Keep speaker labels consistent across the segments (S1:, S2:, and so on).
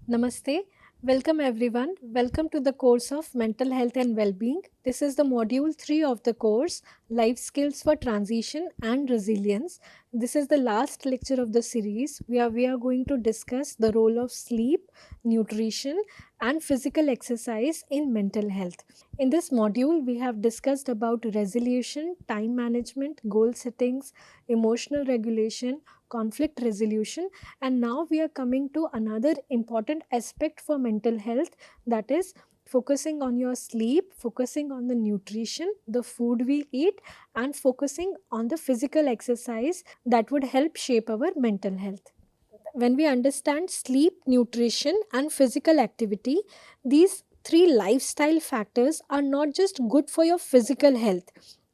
S1: Namaste. Welcome everyone. Welcome to the course of Mental Health and Wellbeing. This is the module 3 of the course Life Skills for Transition and Resilience. This is the last lecture of the series where we are going to discuss the role of sleep, nutrition and physical exercise in mental health. In this module we have discussed about resolution, time management, goal settings, emotional regulation, conflict resolution, and now we are coming to another important aspect for mental health, that is focusing on your sleep, focusing on the nutrition, the food we eat, and focusing on the physical exercise that would help shape our mental health. When we understand sleep, nutrition, and physical activity, these three lifestyle factors are not just good for your physical health,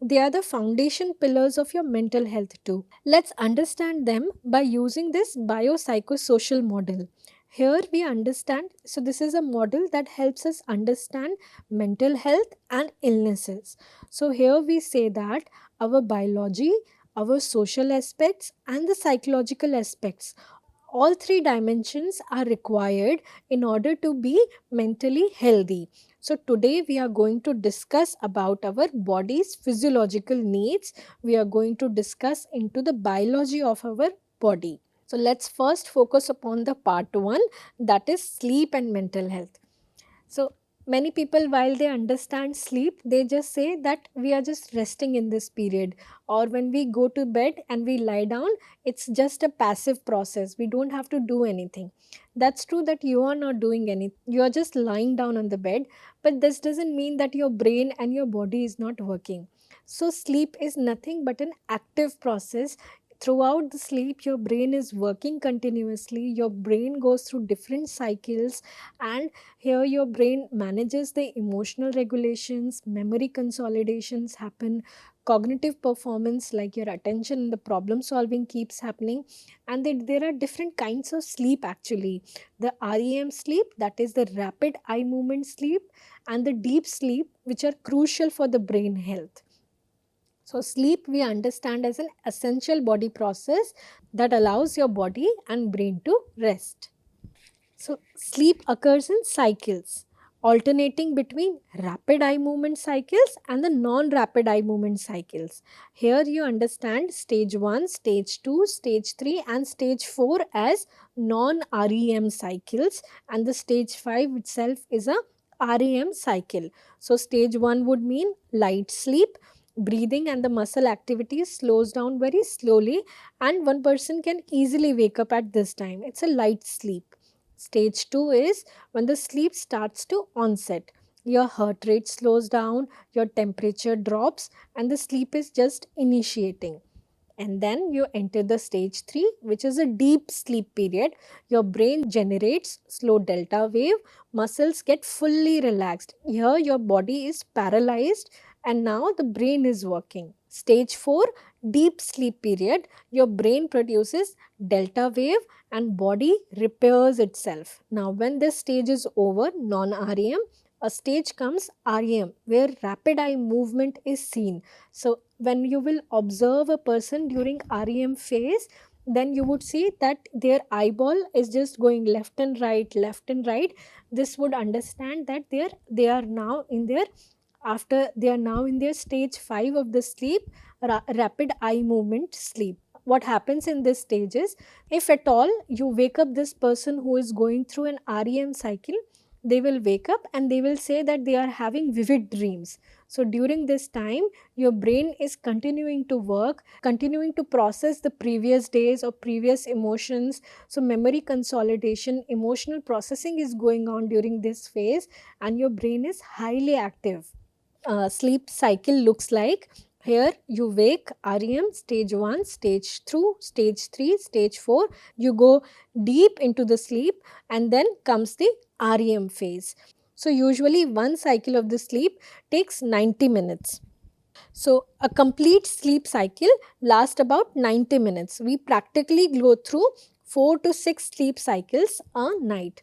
S1: they are the foundation pillars of your mental health too. Let's understand them by using this biopsychosocial model. Here we understand, so this is a model that helps us understand mental health and illnesses. So here we say that our biology, our social aspects, and the psychological aspects, all three dimensions are required in order to be mentally healthy. So today we are going to discuss about our body's physiological needs. We are going to discuss into the biology of our body. So let's first focus upon the part 1, that is sleep and mental health. So many people, while they understand sleep, they just say that we are just resting in this period, or when we go to bed and we lie down, it's just a passive process. We don't have to do anything. That's true that you are not doing anything. You are just lying down on the bed, but this doesn't mean that your brain and your body is not working. So sleep is nothing but an active process. Throughout the sleep, your brain is working continuously. Your brain goes through different cycles, and here your brain manages the emotional regulations, memory consolidations happen, cognitive performance like your attention and the problem solving keeps happening. And then there are different kinds of sleep actually. The REM sleep, that is the rapid eye movement sleep, and the deep sleep, which are crucial for the brain health. So sleep we understand as an essential body process that allows your body and brain to rest. So, sleep occurs in cycles, alternating between rapid eye movement cycles and the non rapid eye movement cycles. Here, you understand stage 1, stage 2, stage 3, and stage 4 as non REM cycles, and the stage 5 itself is a REM cycle. So, stage 1 would mean light sleep. Breathing and the muscle activity slows down very slowly, and one person can easily wake up at this time. It's a light sleep. Stage 2 is when the sleep starts to onset. Your heart rate slows down, your temperature drops, and the sleep is just initiating. And then you enter the stage 3, which is a deep sleep period. Your brain generates slow delta wave, muscles get fully relaxed. Here your body is paralyzed and now the brain is working. Stage 4, deep sleep period. Your brain produces delta wave and body repairs itself. Now when this stage is over, non-REM, a stage comes REM, where rapid eye movement is seen. So when you will observe a person during REM phase, then you would see that their eyeball is just going left and right, left and right. This would understand that they are now in their, after they are now in their stage 5 of the sleep, rapid eye movement sleep. What happens in this stage is, if at all you wake up this person who is going through an REM cycle, they will wake up and they will say that they are having vivid dreams. So during this time, your brain is continuing to work, continuing to process the previous days or previous emotions. So memory consolidation, emotional processing is going on during this phase, and your brain is highly active. Sleep cycle looks like, here you wake REM stage 1, stage 2, stage 3, stage 4, you go deep into the sleep, and then comes the REM phase. So usually one cycle of the sleep takes 90 minutes. So a complete sleep cycle lasts about 90 minutes. We practically go through 4 to 6 sleep cycles a night.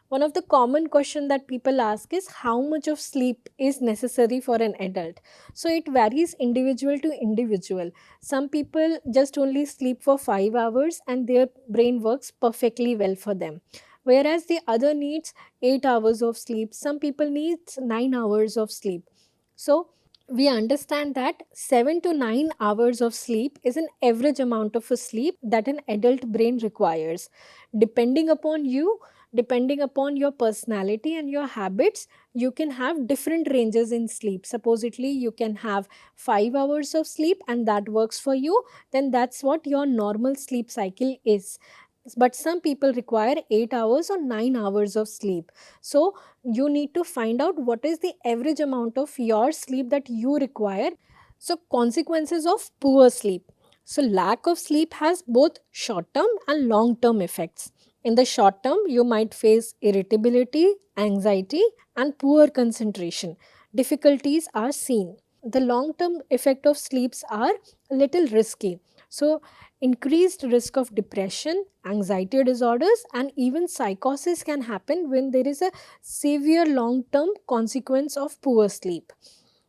S1: One of the common question that people ask is how much of sleep is necessary for an adult. So it varies individual to individual. Some people just only sleep for 5 hours and their brain works perfectly well for them. whereas the other needs 8 hours of sleep, some people needs 9 hours of sleep. So we understand that 7 to 9 hours of sleep is an average amount of a sleep that an adult brain requires. Depending upon you, depending upon your personality and your habits, you can have different ranges in sleep. Supposedly you can have 5 hours of sleep and that works for you, then that's what your normal sleep cycle is. But some people require 8 hours or 9 hours of sleep. So you need to find out what is the average amount of your sleep that you require. So consequences of poor sleep. So lack of sleep has both short term and long term effects. In the short term, you might face irritability, anxiety, and poor concentration. Difficulties are seen. The long term effect of sleeps are a little risky. So increased risk of depression, anxiety disorders, and even psychosis can happen when there is a severe long term consequence of poor sleep.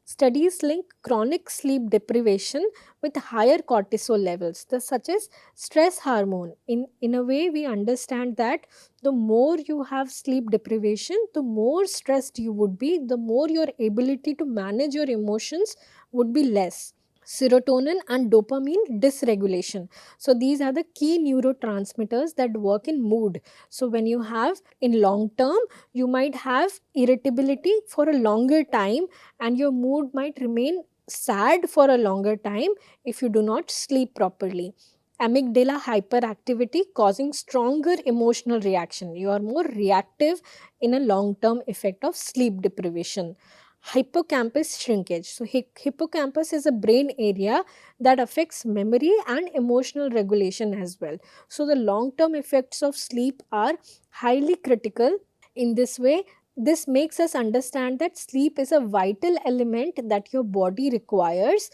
S1: Studies link chronic sleep deprivation with higher cortisol levels, such as stress hormone. In a way, we understand that the more you have sleep deprivation, the more stressed you would be, the more your ability to manage your emotions would be less. Serotonin and dopamine dysregulation. So these are the key neurotransmitters that work in mood. So when you have in long term, you might have irritability for a longer time and your mood might remain sad for a longer time if you do not sleep properly. Amygdala hyperactivity causing stronger emotional reaction. You are more reactive in a long term effect of sleep deprivation. Hippocampus shrinkage. So hippocampus is a brain area that affects memory and emotional regulation as well. So the long term effects of sleep are highly critical. In this way, this makes us understand that sleep is a vital element that your body requires,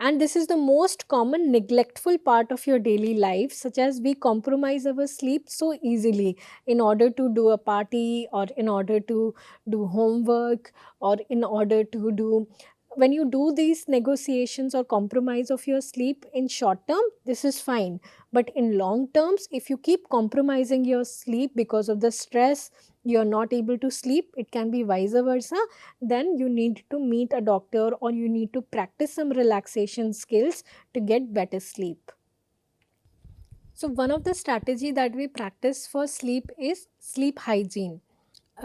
S1: and this is the most common neglectful part of your daily life, such as we compromise our sleep so easily in order to do a party or in order to do homework or in order to do, when you do these negotiations or compromise of your sleep in short term, this is fine. But in long terms, if you keep compromising your sleep because of the stress, you're not able to sleep, it can be vice versa, then you need to meet a doctor or you need to practice some relaxation skills to get better sleep. So one of the strategy that we practice for sleep is sleep hygiene.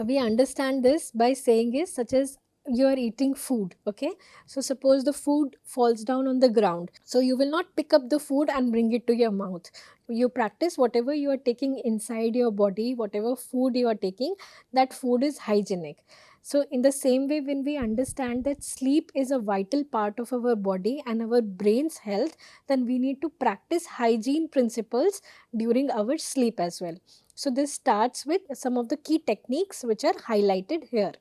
S1: We understand this by saying is such as you are eating food, okay? So suppose the food falls down on the ground, so you will not pick up the food and bring it to your mouth. You practice whatever you are taking inside your body, whatever food you are taking, that food is hygienic. So in the same way, when we understand that sleep is a vital part of our body and our brain's health, then we need to practice hygiene principles during our sleep as well. So this starts with some of the key techniques which are highlighted here.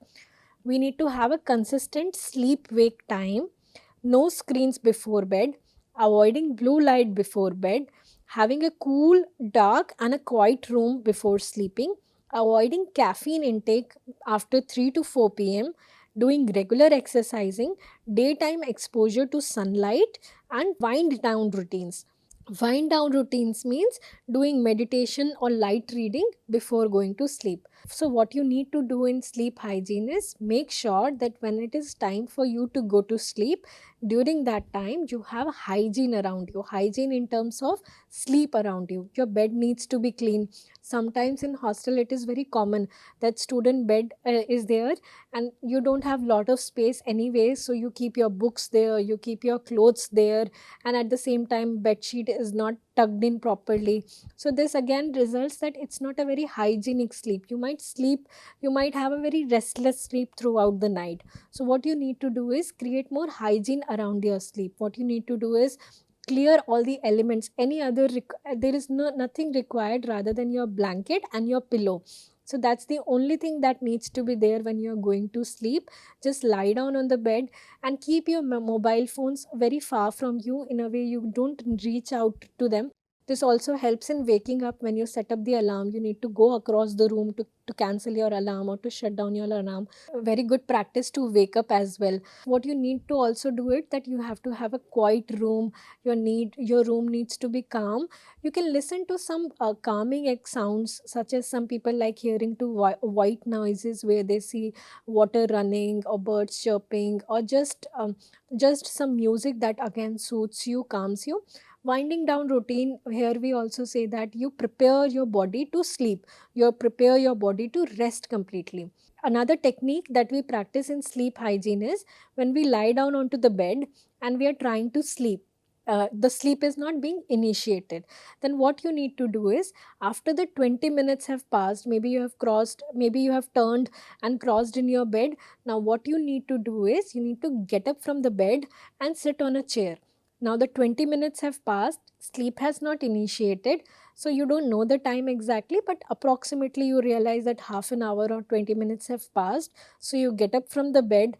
S1: We need to have a consistent sleep wake time, no screens before bed, avoiding blue light before bed, having a cool, dark, and a quiet room before sleeping, avoiding caffeine intake after 3 to 4 p.m., doing regular exercising, daytime exposure to sunlight, and wind down routines. Wind down routines means doing meditation or light reading before going to sleep. So, what you need to do in sleep hygiene is make sure that when it is time for you to go to sleep, during that time you have hygiene around you. Hygiene in terms of sleep around you. Your bed needs to be clean. Sometimes in hostel it is very common that student bed is there and you don't have lot of space anyway, so you keep your books there, you keep your clothes there, and at the same time bed sheet is not tucked in properly. So this again results that it's not a very hygienic sleep. You might have a very restless sleep throughout the night. So what you need to do is create more hygiene around your sleep. What you need to do is clear all the elements. Any other there is nothing required rather than your blanket and your pillow. So that's the only thing that needs to be there when you're going to sleep. Just lie down on the bed and keep your mobile phones very far from you, in a way you don't reach out to them. This also helps in waking up. When you set up the alarm, you need to go across the room to cancel your alarm or to shut down your alarm. A very good practice to wake up as well. What you need to also do it, that you have to have a quiet room. Your room needs to be calm. You can listen to some calming sounds, such as some people like hearing to white noises where they see water running or birds chirping, or just some music that again soothes you, calms you. Winding down routine, here we also say that you prepare your body to sleep, you prepare your body to rest completely. Another technique that we practice in sleep hygiene is when we lie down onto the bed and we are trying to sleep. The sleep is not being initiated. Then what you need to do is, after the 20 minutes have passed, maybe you have turned and crossed in your bed. Now what you need to do is, you need to get up from the bed and sit on a chair. Now the 20 minutes have passed, sleep has not initiated, so you don't know the time exactly, but approximately you realize that half an hour or 20 minutes have passed. So you get up from the bed,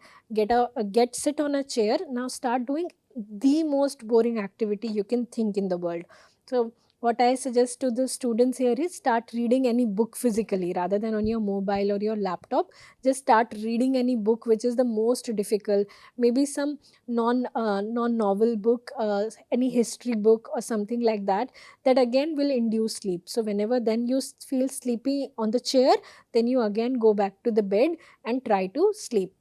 S1: sit on a chair. Now start doing the most boring activity you can think in the world. So what I suggest to the students here is, start reading any book physically rather than on your mobile or your laptop. Just start reading any book which is the most difficult, maybe some non novel book, any history book or something like that, that again will induce sleep. So whenever then you feel sleepy on the chair, then you again go back to the bed and try to sleep.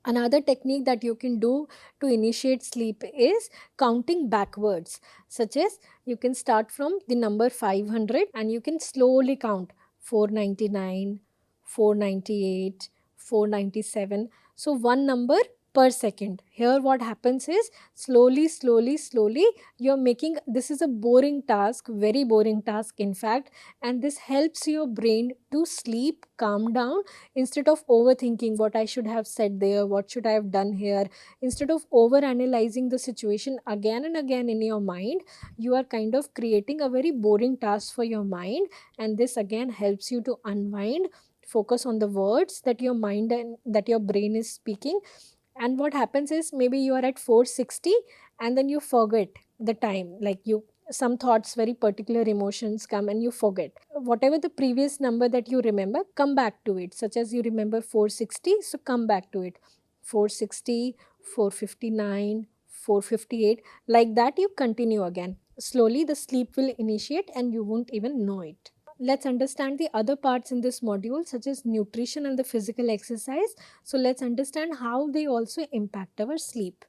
S1: Another technique that you can do to initiate sleep is counting backwards, such as you can start from the number 500 and you can slowly count 499, 498, 497. So one number per second. Here what happens is, slowly, slowly, slowly, you're making, this is a boring task, very boring task in fact, and this helps your brain to sleep, calm down, instead of overthinking what I should have said there, what should I have done here. Instead of over analyzing the situation again and again in your mind, you are kind of creating a very boring task for your mind, and this again helps you to unwind, focus on the words that your mind and that your brain is speaking. And what happens is, maybe you are at 460 and then you forget the time, like you, some thoughts, very particular emotions come and you forget whatever the previous number that you remember. Come back to it, such as you remember 460, so come back to it. 460, 459, 458, like that you continue again. Slowly the sleep will initiate and you won't even know it. Let's understand the other parts in this module, such as nutrition and the physical exercise. So let's understand how they also impact our sleep.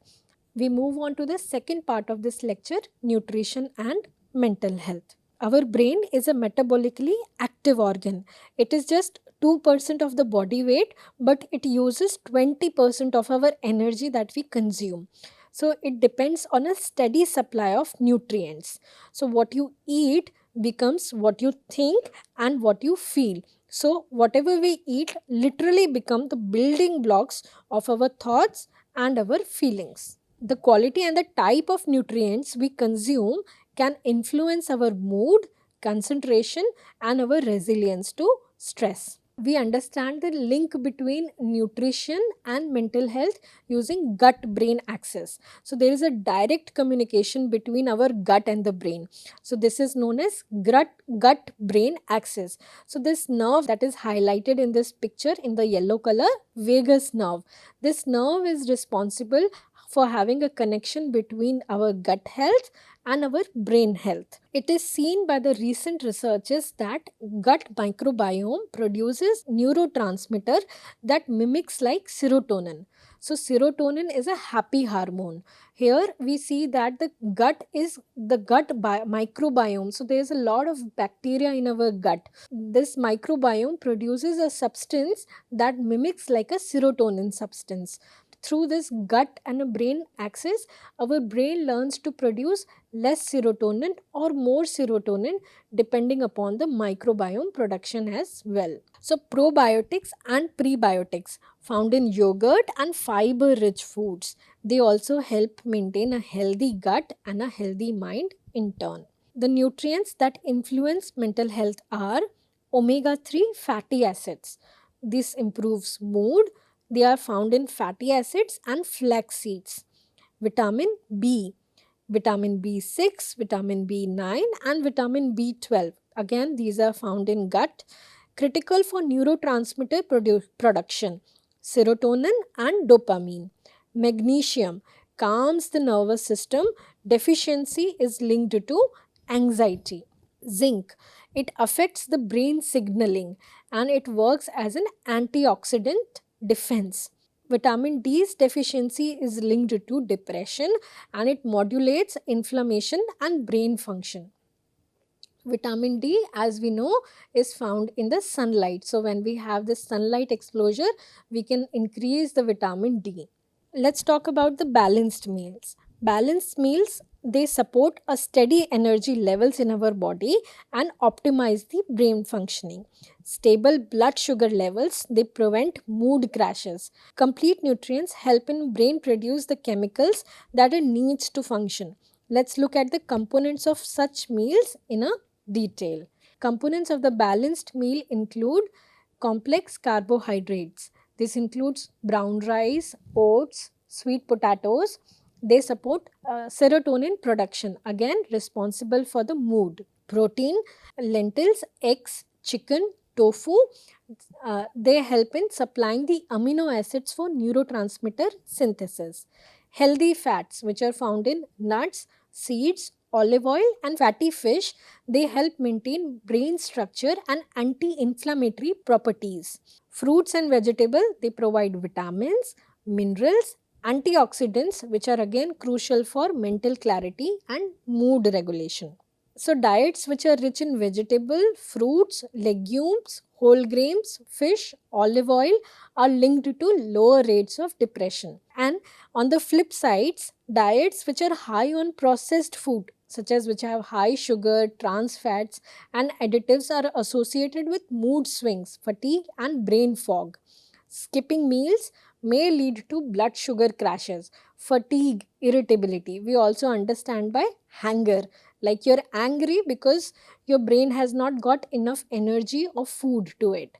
S1: We move on to the second part of this lecture, nutrition and mental health. Our brain is a metabolically active organ. It is just 2% of the body weight, but it uses 20% of our energy that we consume. So it depends on a steady supply of nutrients. So what you eat becomes what you think and what you feel. So whatever we eat literally become the building blocks of our thoughts and our feelings. The quality and the type of nutrients we consume can influence our mood, concentration, and our resilience to stress. We understand the link between nutrition and mental health using gut brain axis. So there is a direct communication between our gut and the brain. So this is known as gut brain axis. So this nerve that is highlighted in this picture in the yellow color, vagus nerve. This nerve is responsible for having a connection between our gut health and our brain health. It is seen by the recent researches that gut microbiome produces neurotransmitter that mimics like serotonin. So serotonin is a happy hormone. Here we see that the gut is the microbiome. So there is a lot of bacteria in our gut. This microbiome produces a substance that mimics like a serotonin substance. Through this gut and a brain axis, our brain learns to produce less serotonin or more serotonin depending upon the microbiome production as well. So probiotics and prebiotics found in yogurt and fiber rich foods, they also help maintain a healthy gut and a healthy mind in turn. The nutrients that influence mental health are omega 3 fatty acids. This improves mood. They are found in fatty acids and flax seeds. Vitamin B. vitamin B6, vitamin B9, and vitamin B12. Again, these are found in gut, critical for neurotransmitter production, serotonin and dopamine. Magnesium calms the nervous system. Deficiency is linked to anxiety. Zinc, it affects the brain signaling and it works as an antioxidant defense. Vitamin D's deficiency is linked to depression and it modulates inflammation and brain function. Vitamin D, as we know, is found in the sunlight. So, when we have this sunlight exposure, we can increase the vitamin D. Let's talk about the balanced meals. Balanced meals, they support a steady energy levels in our body and optimize the brain functioning. Stable blood sugar levels, they prevent mood crashes. Complete nutrients help in brain produce the chemicals that it needs to function. Let's look at the components of such meals in a detail. Components of the balanced meal include complex carbohydrates. This includes brown rice, oats, sweet potatoes. They support serotonin production, again responsible for the mood. Protein, lentils, eggs, chicken, tofu, they help in supplying the amino acids for neurotransmitter synthesis. Healthy fats, which are found in nuts, seeds, olive oil, and fatty fish, they help maintain brain structure and anti-inflammatory properties. Fruits and vegetables, they provide vitamins, minerals, antioxidants, which are again crucial for mental clarity and mood regulation. So, diets which are rich in vegetable, fruits, legumes, whole grains, fish, olive oil are linked to lower rates of depression. And on the flip sides, diets which are high on processed food, such as which have high sugar, trans fats, and additives, are associated with mood swings, fatigue, and brain fog. Skipping meals may lead to blood sugar crashes, fatigue, irritability. We also understand by hunger, like you're angry because your brain has not got enough energy or food to it.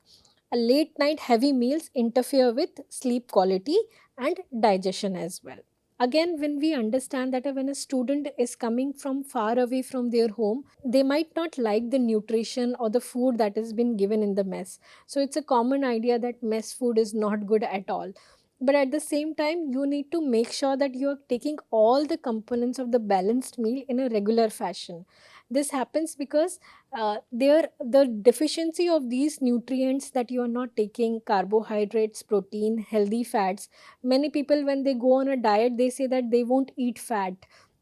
S1: A late night heavy meals interfere with sleep quality and digestion as well. Again, when we understand that when a student is coming from far away from their home, they might not like the nutrition or the food that has been given in the mess. So it's a common idea that mess food is not good at all. But at the same time, you need to make sure that you are taking all the components of the balanced meal in a regular fashion. This happens because the deficiency of these nutrients that you are not taking, carbohydrates, protein, healthy fats. Many people, when they go on a diet, they say that they won't eat fat,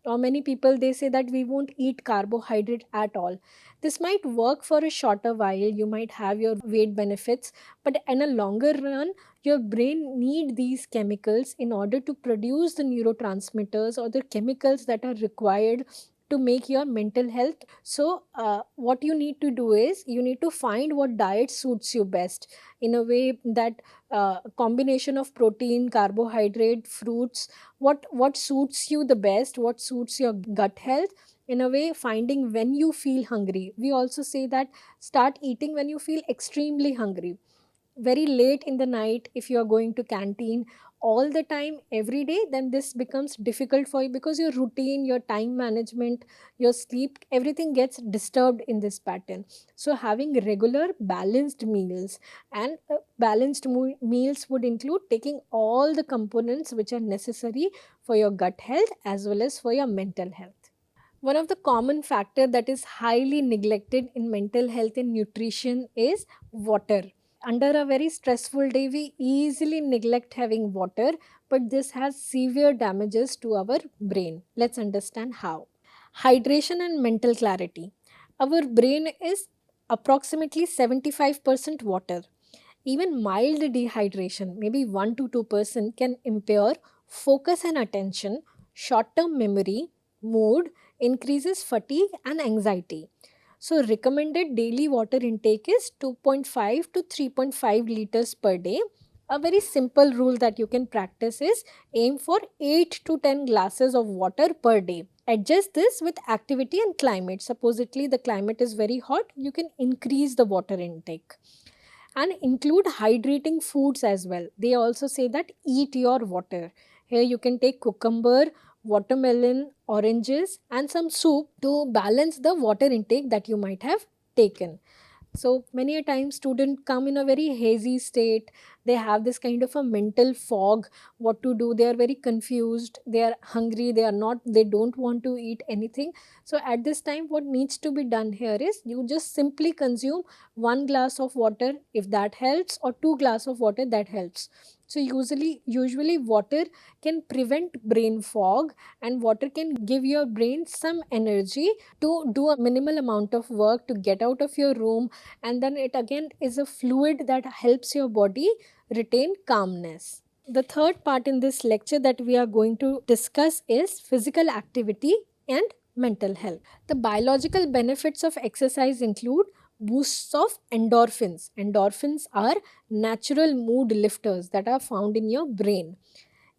S1: or many people, they say that we won't eat carbohydrate at all. This might work for a shorter while, you might have your weight benefits, but in a longer run, your brain need these chemicals in order to produce the neurotransmitters or the chemicals that are required to make your mental health. So what you need to do is you need to find what diet suits you best, in a way that combination of protein, carbohydrate, fruits, what suits you the best, what suits your gut health. In a way, finding when you feel hungry. We also say that start eating when you feel extremely hungry. Very late in the night, if you are going to canteen all the time every day, then this becomes difficult for you, because your routine, your time management, your sleep, everything gets disturbed in this pattern. So having regular balanced meals, and meals would include taking all the components which are necessary for your gut health as well as for your mental health. One of the common factor that is highly neglected in mental health and nutrition is water. Under a very stressful day, we easily neglect having water, but this has severe damages to our brain. Let's understand how. Hydration and mental clarity. Our brain is approximately 75% water. Even mild dehydration, maybe 1 to 2%, can impair focus and attention, short term memory, mood, increases fatigue and anxiety. So, recommended daily water intake is 2.5 to 3.5 liters per day. A very simple rule that you can practice is aim for 8 to 10 glasses of water per day. Adjust this with activity and climate. Supposedly, the climate is very hot, you can increase the water intake. And include hydrating foods as well. They also say that eat your water. Here you can take cucumber, watermelon, oranges, and some soup to balance the water intake that you might have taken. So many a time students come in a very hazy state. They have this kind of a mental fog, what to do. They are very confused, they are hungry, they don't want to eat anything. So at this time, what needs to be done here is you just simply consume 1 glass of water, if that helps, or 2 glass of water, that helps. So usually water can prevent brain fog, and water can give your brain some energy to do a minimal amount of work to get out of your room. And then it again is a fluid that helps your body retain calmness. The third part in this lecture that we are going to discuss is physical activity and mental health. The biological benefits of exercise include boosts of endorphins. Endorphins are natural mood lifters that are found in your brain.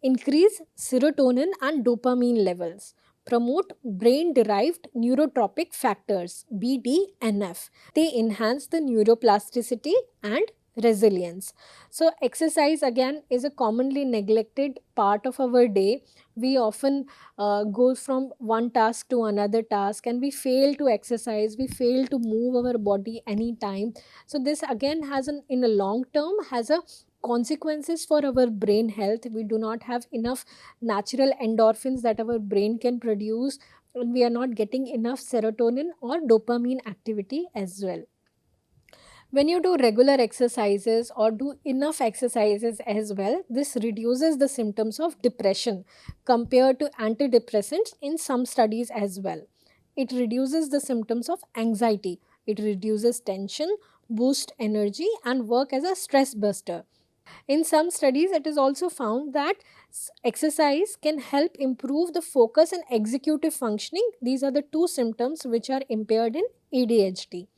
S1: Increase serotonin and dopamine levels, promote brain derived neurotropic factors BDNF. They enhance the neuroplasticity and resilience. So exercise again is a commonly neglected part of our day. We often go from one task to another task, and we fail to exercise, we fail to move our body anytime. So this again has an in a long term has a consequences for our brain health. We do not have enough natural endorphins that our brain can produce, and we are not getting enough serotonin or dopamine activity as well. When you do regular exercises or do enough exercises as well, this reduces the symptoms of depression compared to antidepressants in some studies as well. It reduces the symptoms of anxiety, it reduces tension, boosts energy, and work as a stress buster. In some studies, it is also found that exercise can help improve the focus and executive functioning. These are the two symptoms which are impaired in ADHD.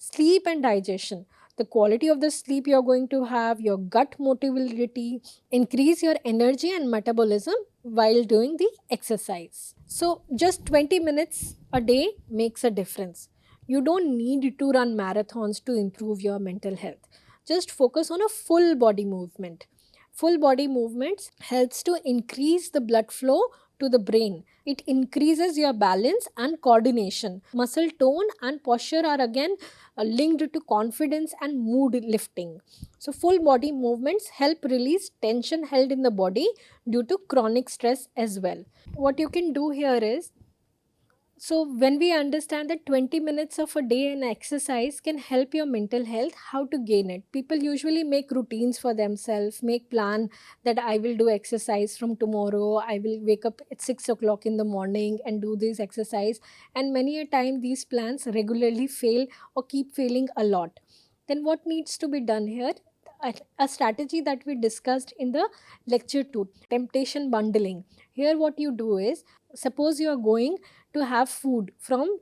S1: Sleep and digestion. The quality of the sleep you're going to have, your gut motility, increase your energy and metabolism while doing the exercise. So, just 20 minutes a day makes a difference. You don't need to run marathons to improve your mental health. Just focus on a full body movement. Full body movements helps to increase the blood flow to the brain. It increases your balance and coordination. Muscle tone and posture are again linked to confidence and mood lifting. So full body movements help release tension held in the body due to chronic stress as well. What you can do here is, so when we understand that 20 minutes of a day in exercise can help your mental health, how to gain it? People usually make routines for themselves, make plan that I will do exercise from tomorrow. I will wake up at 6 o'clock in the morning and do this exercise. And many a time these plans regularly fail or keep failing a lot. Then what needs to be done here? A strategy that we discussed in the lecture 2, temptation bundling. Here what you do is, suppose you are going to have food from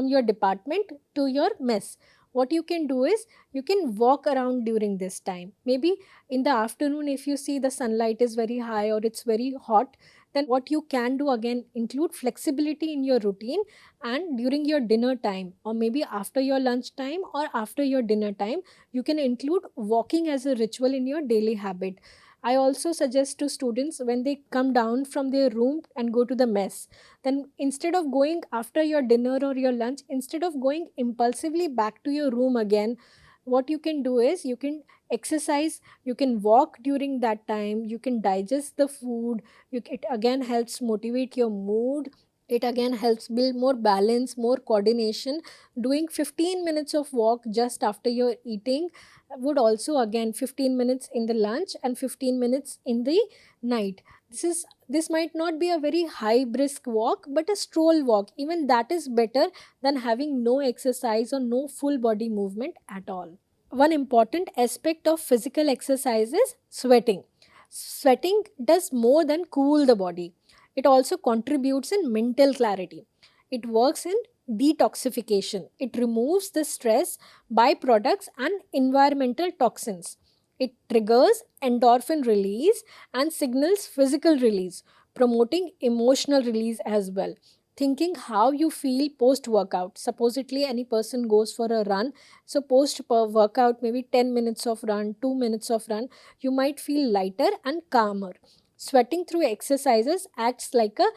S1: your department to your mess. What you can do is you can walk around during this time. Maybe in the afternoon, if you see the sunlight is very high or it's very hot, then what you can do again, include flexibility in your routine, and during your dinner time or maybe after your lunch time or after your dinner time, you can include walking as a ritual in your daily habit. I also suggest to students, when they come down from their room and go to the mess, then instead of going after your dinner or your lunch, instead of going impulsively back to your room again, what you can do is you can exercise, you can walk during that time, you can digest the food. It again helps motivate your mood, it again helps build more balance, more coordination. Doing 15 minutes of walk just after you're eating would also, again, 15 minutes in the lunch and 15 minutes in the night. This might not be a very high brisk walk, but a stroll walk, even that is better than having no exercise or no full body movement at all. One important aspect of physical exercise is sweating. Sweating does more than cool the body, it also contributes in mental clarity. It works in detoxification. It removes the stress, byproducts, and environmental toxins. It triggers endorphin release and signals physical release, promoting emotional release as well. Thinking how you feel post workout. Supposedly, any person goes for a run. So, post workout, maybe 10 minutes of run, 2 minutes of run, you might feel lighter and calmer. Sweating through exercises acts like a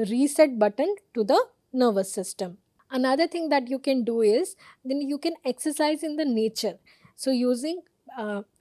S1: reset button to the nervous system. Another thing that you can do is, then you can exercise in the nature. So using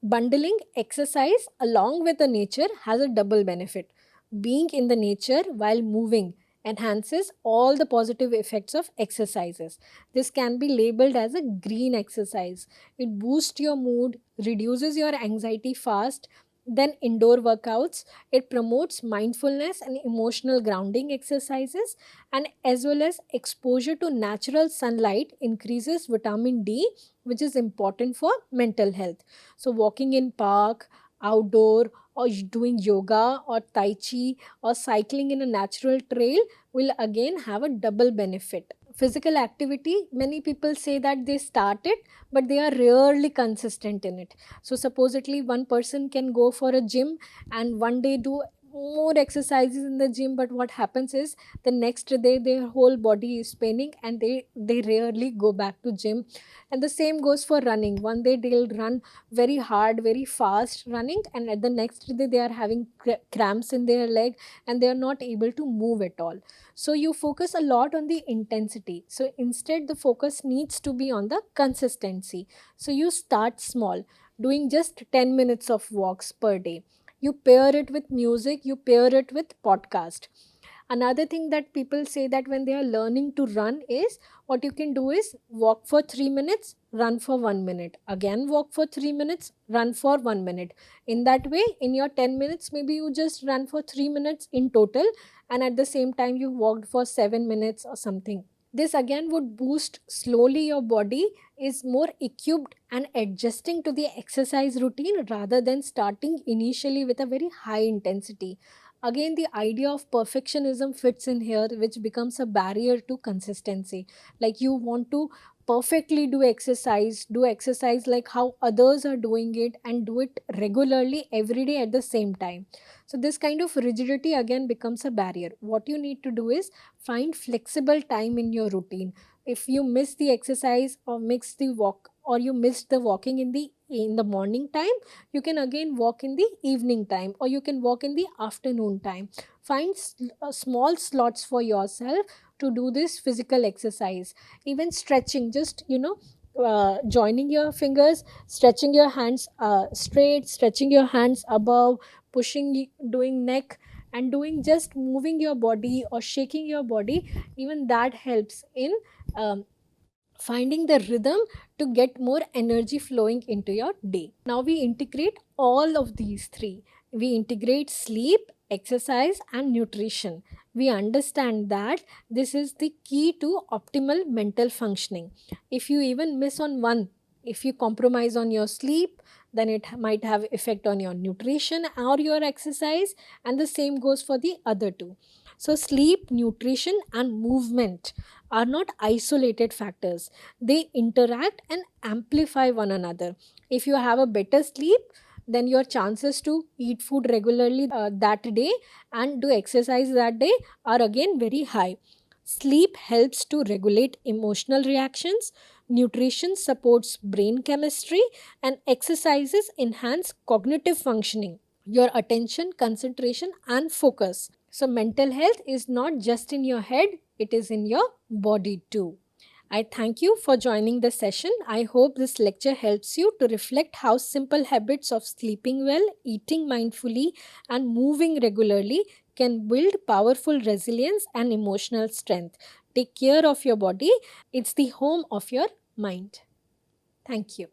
S1: bundling exercise along with the nature has a double benefit. Being in the nature while moving enhances all the positive effects of exercises. This can be labeled as a green exercise. It boosts your mood, reduces your anxiety fast. Then indoor workouts, it promotes mindfulness and emotional grounding exercises, and as well as exposure to natural sunlight increases vitamin D, which is important for mental health. So walking in park, outdoor, or doing yoga or tai chi or cycling in a natural trail will again have a double benefit. Physical activity, many people say that they start it, but they are rarely consistent in it. So supposedly one person can go for a gym and one day do more exercises in the gym, but what happens is the next day their whole body is paining and they rarely go back to gym. And the same goes for running. One day they'll run very hard, very fast running, and at the next day they are having cramps in their leg and they are not able to move at all. So you focus a lot on the intensity. So instead the focus needs to be on the consistency. So you start small, doing just 10 minutes of walks per day. You pair it with music, you pair it with podcast. Another thing that people say that when they are learning to run is, what you can do is walk for 3 minutes, run for 1 minute, again walk for 3 minutes, run for 1 minute. In that way, in your 10 minutes, maybe you just run for 3 minutes in total, and at the same time you walked for 7 minutes or something. This again would boost slowly your body is more equipped and adjusting to the exercise routine rather than starting initially with a very high intensity. Again, the idea of perfectionism fits in here, which becomes a barrier to consistency. Like you want to perfectly do exercise like how others are doing it, and do it regularly every day at the same time. So this kind of rigidity again becomes a barrier. What you need to do is find flexible time in your routine. If you miss the exercise or mix the walk, or you missed the walking in the morning time, you can again walk in the evening time, or you can walk in the afternoon time. Find small slots for yourself to do this physical exercise. Even stretching, just joining your fingers, stretching your hands straight, stretching your hands above, doing neck, and doing just moving your body or shaking your body, even that helps in um, finding the rhythm to get more energy flowing into your day. Now we integrate all of these three. We integrate sleep, exercise, and nutrition. We understand that this is the key to optimal mental functioning. If you even miss on one, if you compromise on your sleep, then it might have effect on your nutrition or your exercise, and the same goes for the other two. So sleep, nutrition, and movement are not isolated factors. They interact and amplify one another. If you have a better sleep, then your chances to eat food regularly that day and do exercise that day are again very high. Sleep helps to regulate emotional reactions, nutrition supports brain chemistry, and exercises enhance cognitive functioning, your attention, concentration, and focus. So, mental health is not just in your head, it is in your body too. I thank you for joining the session. I hope this lecture helps you to reflect how simple habits of sleeping well, eating mindfully, and moving regularly can build powerful resilience and emotional strength. Take care of your body, it's the home of your mind. Thank you.